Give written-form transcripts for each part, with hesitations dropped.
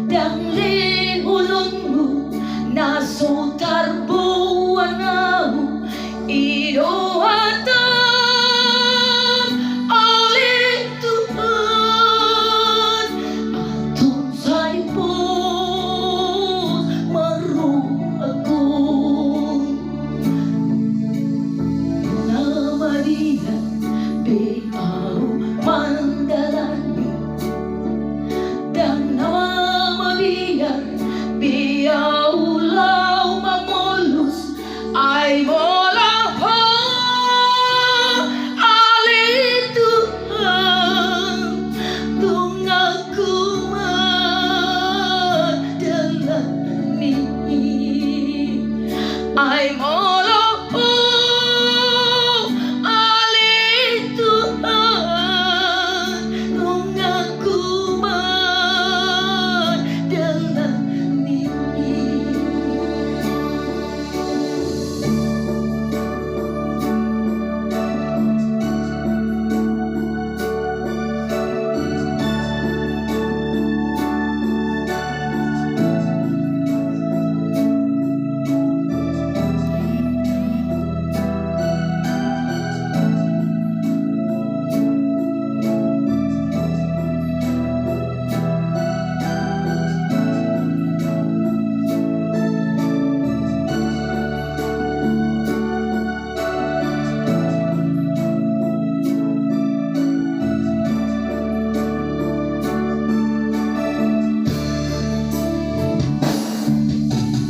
Dangling ulunmu nasa tarbuan mo irohatan oleh Tuhan atong saipon maru ako na Maria Beaw Mandalani dan nama Maria Beaw Lau Mamolus ay mola ho ali Tuhan tung aku madalani ay mola ho ali Tuhan tung aku madalani.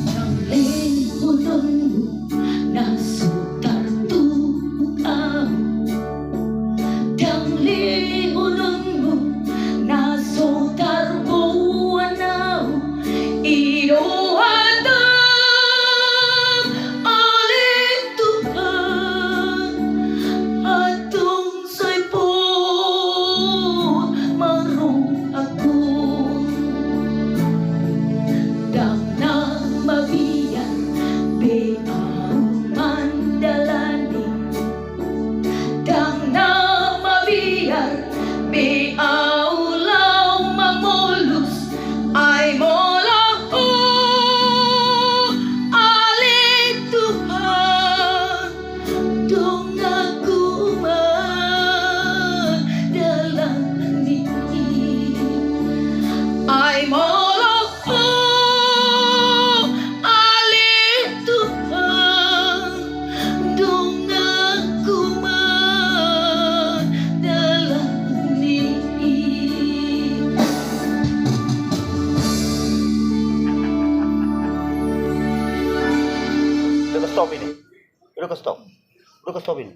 Dangling ulunmu nasa tarbuan Dangling ulunmu nasa tarbuan irohatan oleh Tuhan atong saipon maru ako dang nama Maria Beaw Mandalani dang nama Maria Beaw Lau Mamolus ay mola ho ali Tuhan tung aku madalani ay mola ho ali Tuhan tung aku madalani. Udah ke stop ini. Udah ke stop ini.